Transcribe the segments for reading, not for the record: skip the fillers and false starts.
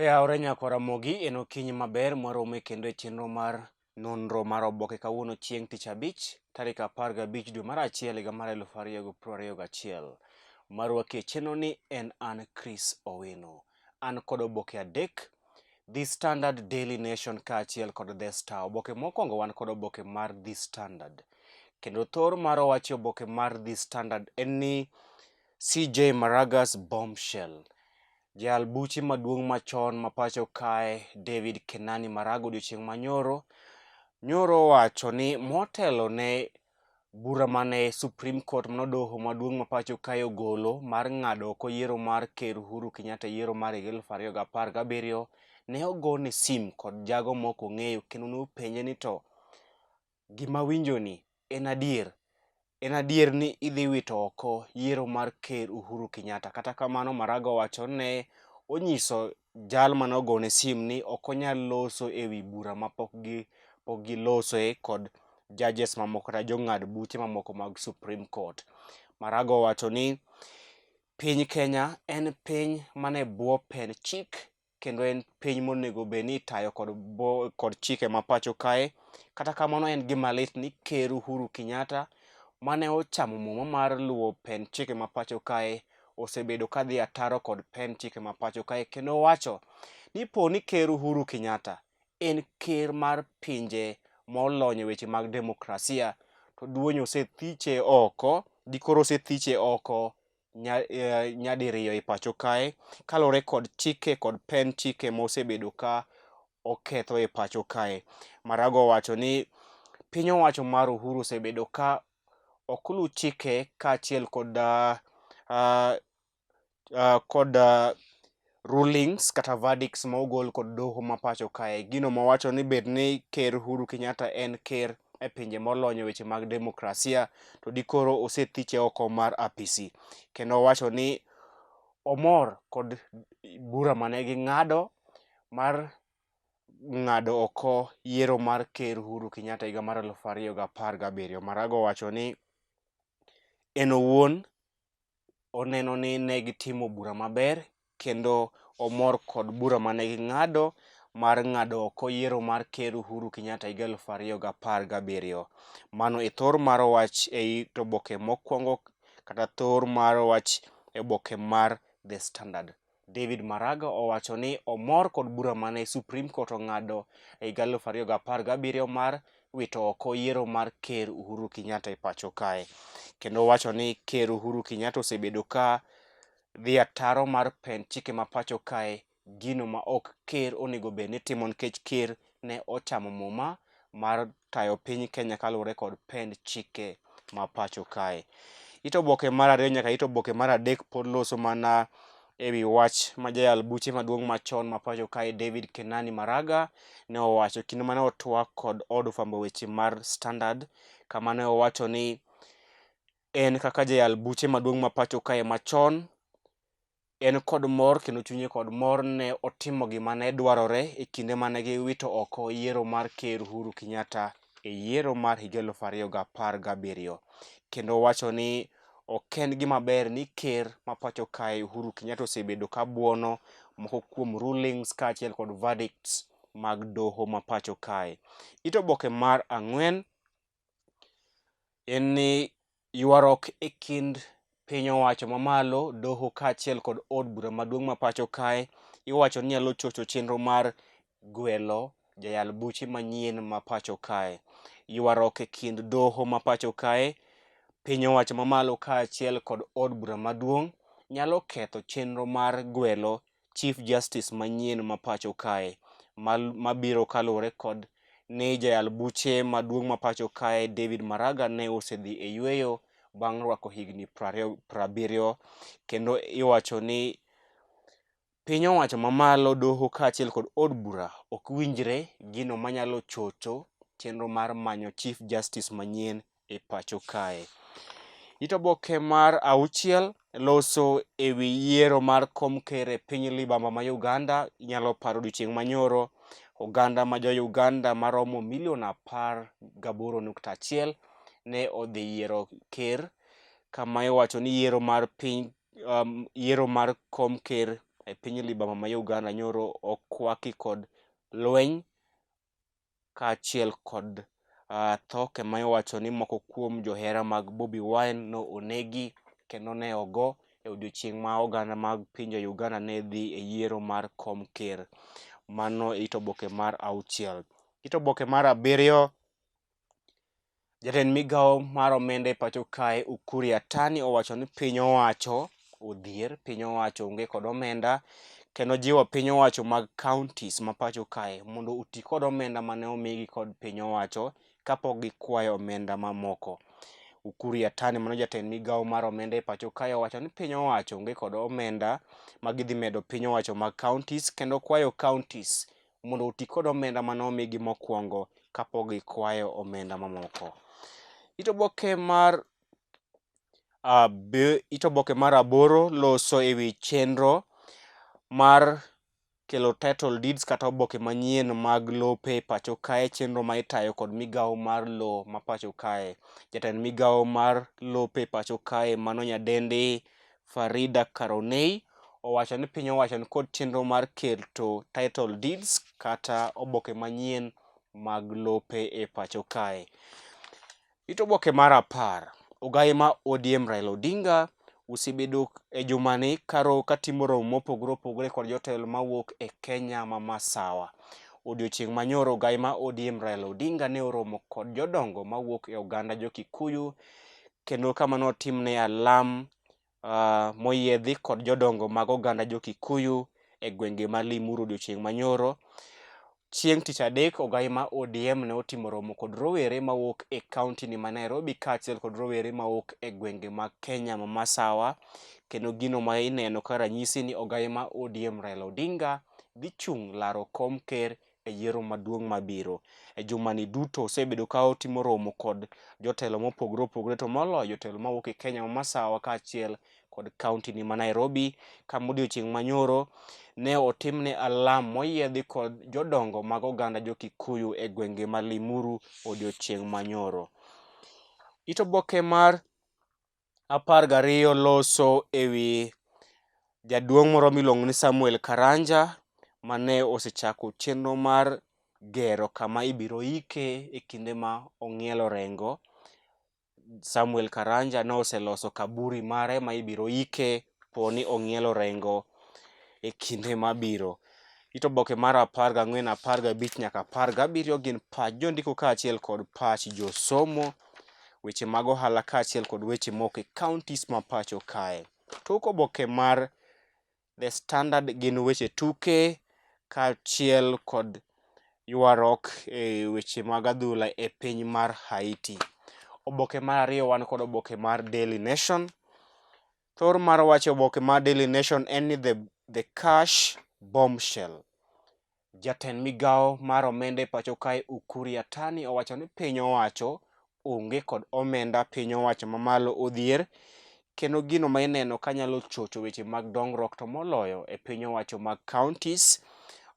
Oyawore nyakora mogi en okinyi maber mwarome kendo e chenro mar nonro mar oboke kawuono chieng' tich abich tarik 15 dwe mar achiel higa mar 2021. Marwa e chenro ni en an Chris Owino. An kod oboke adek, The Standard, Daily Nation kaachiel kod The Star. Oboke mokwongo wan kod oboke mar The Standard. Kendo thor mar wache oboke mar The Standard en ni CJ Maraga's bombshell. Jal buchi maduong' machon ma pacho kae David Kenani Maraga odiochieng' manyoro wacho ni motelo ne bura mane Supreme Court mano doho maduong' ma pacho kae ogolo mar ng'ado oko yiero mar ker Uhuru Kenyatta yiero mar 2017 ne ogone sim kod jago moko ng'eyo kendo nopenje ni to gima winjo ni en adier ni idhi wito oko yiero mar ker Uhuru Kenyatta. Kata kamano Maraga owacho ne onyiso jal mane ogone sim ni ok onyal loso ewi bura ma pok gilosoe kod judges mamoko kata jong'ad buche mamoko mag Supreme Court. Maraga owacho ni piny Kenya en piny mane bwo pen chik kendo en piny monego bed ni itayo kod chike ma pacho kae. Kata kamano en gima lit ni ker Uhuru Kenyatta mane ochamo muma mar luwo pen chike ma pacho kae osebedo kadhi ataro kod pen chike ma pacho kae, kendo owacho ni po ni ker Uhuru Kenyatta en ker mar pinje molony e weche mag demokrasia to duonyo osethiche oko, dikoro osethiche oko nyadiriyo e pacho kae kalore kod chike kod pen chike mosebedo ka oketho e pacho kae. Maraga owacho ni piny owacho mar Uhuru osebedo ka ok oluw chike kaachiel kod rulings kata verdicts ma ogol kod doho ma pacho kae. Gino mowacho ni bed ni ker Uhuru Kenyatta en ker e pinje molony e weche mag demokrasia to dikoro osethiche oko mar apisi. Kendo owacho ni omor kod bura mane ging'ado mar ng'ado oko yiero mar ker Uhuru Kenyatta higa mar 2017. Maraga owacho ni en owuon oneno ni ne gitimo bura maber kendo omor kod bura mane ging'ado mar ng'ado oko yiero mar ker Uhuru Kenyatta higa 2017. Mano e thor mar wach e oboke mokwongo kata thor mar wach e oboke mar The Standard. David Maraga owacho ni omor kod bura mane Supreme Court ong'ado e higa 2017 mar wito oko yiero mar ker Uhuru Kenyatta e pacho kae. Kendo owacho ni ker Uhuru Kenyatta osebedo ka dhi ataro mar pen chike ma pacho kae, gino ma ok ker onego bed ni timo nikech ker ne ochamo muma mar tayo piny Kenya kaluwore kod pen chike ma pacho kae. It oboke mar ariyo nyaka it oboke mar adek pod loso mana ewi wach ma jayal buche maduong' machon ma pacho kae David Kenani Maraga ne owacho kinde mane otwak kod od fwambo weche mar Standard, kama ne owacho ni en kaka jayal buche maduong' ma pacho kae machon en kod mor kendo chunye kod mor ne otimo gima ne dwarore e kinde mane giwito oko yiero mar ker Uhuru Kenyatta e yiero mar higa 2017. Kendo owacho ni ok en gima ber ni ker ma pacho kae Uhuru Kenyatta osebedo ka buono moko kuom rulings kaachiel kod verdicts mag doho ma pacho kae. It oboke mar ang'wen en ni ywaruok e kind piny owacho mamalo, doho kaachiel kod od bura maduong' ma pacho kae iwacho ni nyalo chocho chenro mar gwelo jayal buche manyien ma pacho kae. Ywaruok e kind doho ma pacho kae, piny owacho mamalo kaachiel kod od bura maduong' nyalo ketho chenro mar gwelo Chief Justice manyien ma pacho kae mabiro kaluwore kod ni jayal buche maduong' ma pacho kae David Maraga ne osedhi e yweyo bang' rwako higni 70, kendo iwacho ni piny owacho mamalo, doho kaachiel kod od bura ok winjre gino manyalo chocho chenro mar manyo Chief Justice manyien e pacho kae. It oboke mar auchiel loso ewi yiero mar kom ker e piny libamba ma Uganda. Inyalo paro odiochieng' manyoro oganda ma jo-Uganda maromo 18.1 ne odhi yiero ker, kama iwacho ni yiero mar kom ker e piny Libamba ma Uganda nyoro okwaki kod lweny kaachiel kod tho ma iwacho ni moko kuom johera mag Bobi Wine no onegi kendo ne ogo e odiochieng' ma oganda mag pinje Uganda ne dhi e yiero mar kom ker. Mano e it oboke mar 6. It oboke mar 7, jatend migawo mar omenda e pacho kae Ukur Yatani owacho ni piny owacho odhier, piny owacho onge kod omenda, kendo jiwo piny owacho mag counties ma pacho kae mondo oti kod omenda mane omigi kod piny owacho kapok gikwayo omenda mamoko. Ukur Yatani mano jatend migawo mar omenda e pacho kae owacho ni piny owacho onge kod omenda ma gidhi medo piny owacho mag counties, kendo kwayo counties mondo oti kod omenda mane omigi mokwongo kapok gikwayo omenda mamoko. It oboke mar 8 loso ewi chenro mar kelo title deeds kata oboke manyien mag lope e pacho kae, chenro ma itayo kod migawo mar lo ma pacho kae. Jatend migawo mar lope e pacho kae mano nyadendi Farida Karonei owacho ni piny owacho ni kod chenro mar keto title deeds kata oboke manyien mag lope e pacho kae. It oboke mar 10, ogai ma ODM Raila Odinga osebedo e jumani katimo romo mopogore opogore kod jotelo mawuok e Kenya ma masawa. Odiochieng' manyoro ogai ma ODM Raila Odinga ne oromo kod jodongo mawuok e oganda jo Kikuyu, kendo kama notimne alam moyiedhi kod jodongo mag oganda jo Kikuyu e gwenge ma Limuru odiochieng' manyoro. Chieng' tich adek ogai ma ODM ne otimo romo kod rowere mawuok e kaunti ni ma Nairobi kaachiel kod rowere mawuok e gwenge mag Kenya ma masawa, kendo gino ma ineno ka ranyisi ni ogai ma ODM Raila Odinga dhi chung' laro kom ker e yiero maduong' mabiro. E jumani duto osebedo ka otimo romo kod jotelo mopogore opogore, to moloyo jotelo mawuok e Kenya ma masawa kaachiel kod kaunti ni ma Nairobi, kama odiochieng' manyoro ne otimne alam moyiedhi kod jodongo mag oganda jo Kikuyu e gwenge ma Limuru odiochieng' manyoro. It oboke mar 12 loso ewi jaduong' moro miluongo ni Samuel Karanja mane osechako chenro mar gero kama ibiro ike e kinde ma ong'ielo rengo. Samuel Karanja ne oseloso kaburi mare ma ibiro ike poni ong'ielo rengo e kinde mabiro. It oboke mar 14, 15 nyaka 17 gin pach jondiko kaachiel kod pach josomo, weche mag ohala kaachiel kod weche moko e counties ma pacho kae. Tok oboke mar The Standard gin weche tuke kaachiel kod ywarruok e weche mag adhula e piny mar Haiti. Oboke mar 2 wan kod oboke mar Daily Nation. Thor mar wach oboke mar Daily Nation en ni the cash bombshell. Jatend migawo mar omenda e pacho kae Ukur Yatani owacho ni piny owacho onge kod omenda, piny owacho mamalo odhier, kendo gino ma ineno kanyalo chocho weche mag dongruok to moloyo e piny owacho mag counties.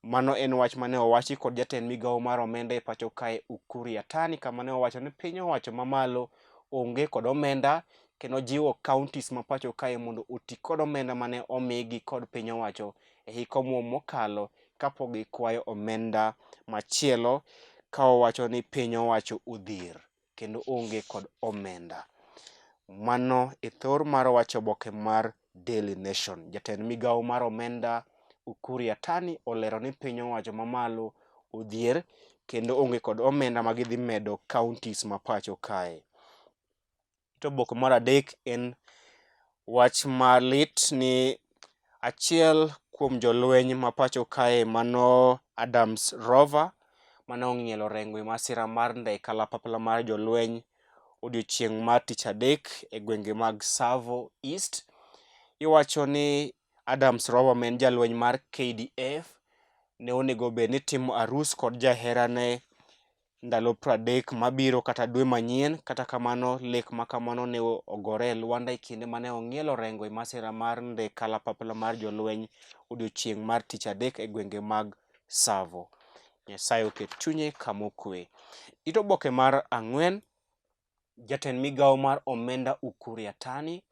Mano en wach mane owachi kod jatend migawo mar omenda e pacho kae Ukur Yatani, kama ne owacho ni piny owacho mamalo onge kod omenda, kendo jiwo counties ma pacho kae mondo oti kod omenda mane omigi kod piny owacho e hik omuom mokalo kapok gikwayo omenda machielo, ka owacho ni piny owacho odhier kendo onge kod omenda. Mano e thor mar wach oboke mar Daily Nation. Jatend migawo mar omenda Ukur Yatani olero ni piny owacho mamalo odhier kendo onge kod omenda ma gidhi medo counties ma pacho kae. To oboke mar 3 en wach malit ni achiel kuom jolweny ma pacho kae mano Adams Rover mane ong'ielo rengo e masira mar ndek kalapapla mar jolweny odiochieng' mar tich adek e gwenge mag Tsavo East. Iwacho ni Adams Rover ma en jalweny mar KDF ne onego bed ni timo arus kod jaherane ndalo 30 mabiro kata dwe manyien, kata kamano lek makamano ne ogore e Luanda e kinde mane ong'ielo rengo e masira mar ndek kalapapla mar jolweny odiochieng' mar tich adek e gwenge mag Tsavo. Nyasaye oket chunye kama okwe. It oboke mar 4, jatend migawo mar omenda Ukur Yatani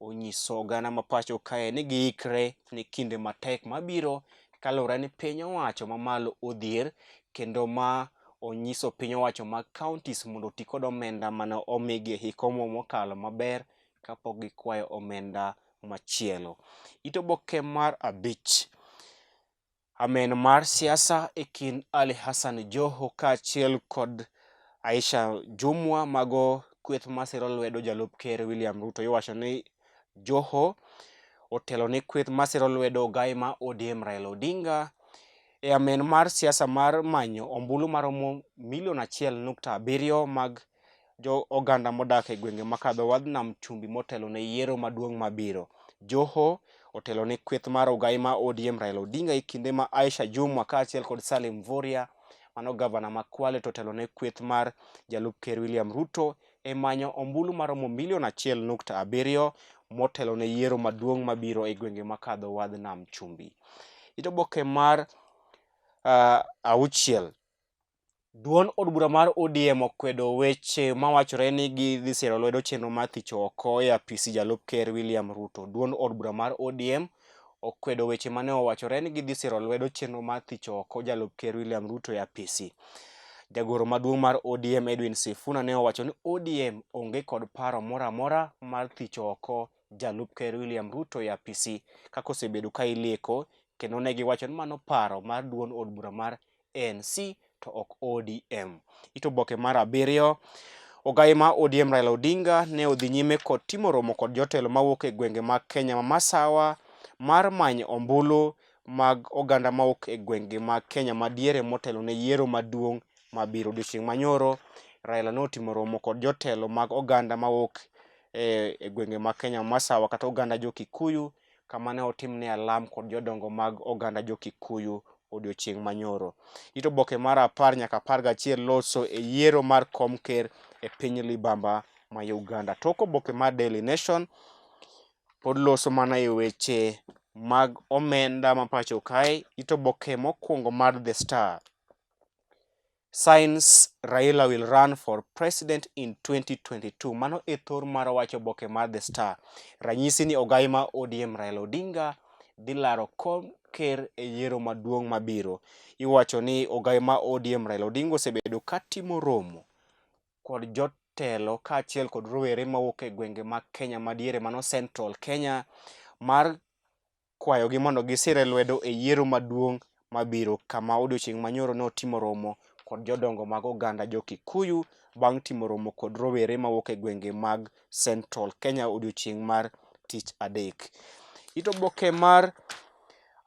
onyiso oganda ma pacho kae ni giikre ni kinde matek mabiro kaluwore ni piny owacho mamalo odhier, kendo ma onyiso piny owacho mag counties mondo oti kod omenda mane omigi e hik mokalo maber kapok gikwayo omenda machielo. It oboke mar 5. Amen mar siasa e kind Ali Hassan Joho kaachiel kod Aisha Jumwa mago kweth masiro lwedo jalup ker William Ruto. Iwacho ni Joho otelo ni kweth masiro lwedo ogai ma ODM Raila Odinga e amen mar siasa mar manyo ombulu maromo milion 1.7 mag jo oganda modak e gwenge makadho wadh nam chumbi motelo ne yiero maduong' mabiro. Joho otelo ni kweth mar ogai ma ODM Raila Odinga e kinde ma Aisha Jumwa kaachiel kod Salim Mvurya mano gavana ma Kwale to otelo ne kweth mar jalup ker William Ruto e manyo ombulu maromo milion 1.7 motelo ne yiero maduong' mabiro e gwenge makadho wadh nam chumbi. It oboke mar 6. Duond od bura mar ODM okwedo weche mawachore ni gidhi siro lwedo chenro mar thicho oko e apisi jalup ker William Ruto. Duond od bura mar ODM okwedo weche mane owachore ni gidhi siro lwedo chenro mar thicho oko jalup ker William Ruto e apisi. Jagoro maduong' mar ODM Edwin Sifuna ne owacho ni ODM onge kod paro moramora mar thicho oko jalup ker William Ruto e apisi kaka osebedo ka ileko, kendo ne giwacho ni mano paro mar duond od bura mar ANC to ok ODM. It oboke mar 7. Ogai ma ODM Raila Odinga ne odhi nyime kod timo romo kod jotelo mawuok e gwenge mag Kenya ma masawa mar manyo ombulu mag oganda mawuok e gwenge mag Kenya madiere motelo ne yiero maduong' mabiro. Odiochieng' manyoro Raila ne otimo romo kod jotelo mag oganda mawuok e gwenge mag Kenya ma masawa kata oganda jo Kikuyu, kama ne otimne alam kod jodongo mag oganda jo Kikuyu odiochieng' manyoro. It oboke mar 10 nyaka 11 loso e yiero mar kom ker e piny libamba ma Uganda. Tok oboke mar Daily Nation pod loso mana e weche mag omenda ma pacho kae. It oboke mokwongo mar The Star. Signs Raila will run for president in 2022. Mano e thor mar wacho oboke mar The Star. Ranyisi ni ogai ma ODM Raila Odinga dhi laro kom ker e yiero maduong' mabiro. Iwacho ni ogai ma ODM Raila Odinga osebedo katimo romo kod jotelo kaachiel kod rowere mawuok e gwenge mag Kenya madiere mano Central Kenya mar kwayogi mondo gisire lwedo e yiero maduong' mabiro, kama odiochieng' manyoro ne otimo romo kod jodongo mag oganda jo Kikuyu bang' timo romo kod rowere mawuok e gwenge mag Central Kenya odiochieng' mar tich adek. It oboke mar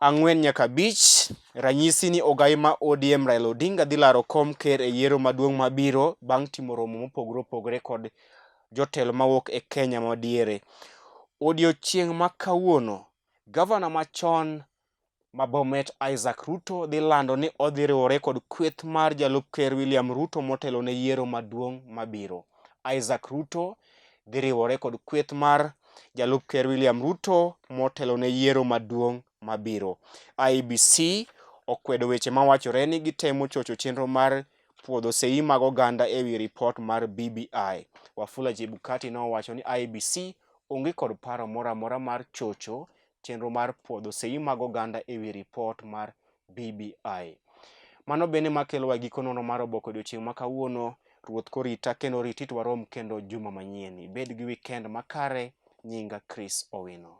4 nyaka 5. Ranyisi ni ogai ma ODM Raila Odinga dhi laro kom ker e yiero maduong' mabiro bang' timo romo mopogore opogore kod jotelo mawuok e Kenya madiere. Odiochieng' ma kawuono gavana machon ma Bomet Isaac Ruto dhi lando ni odhi riwore kod kweth mar jalup ker William Ruto motelo ne yiero maduong' mabiro. Isaac Ruto dhi riwore kod kweth mar jalup ker William Ruto motelo ne yiero maduong' mabiro. IEBC okwedo weche mawachore ni gitemo chocho chenro mar puodho sei mag oganda e wi ripot mar BBI. Wafula Chebukati nowacho ni IEBC onge kod paro moramora mar chocho chenro mar puodho sei mag oganda e wi ripot mar BBI. Mano bende makelowa giko nono mar oboke odiochieng' ma kawuono. Ruoth korita kendo riti to warom kendo juma manyien. Bed gi weekend makare. Nyinga Chris Owino.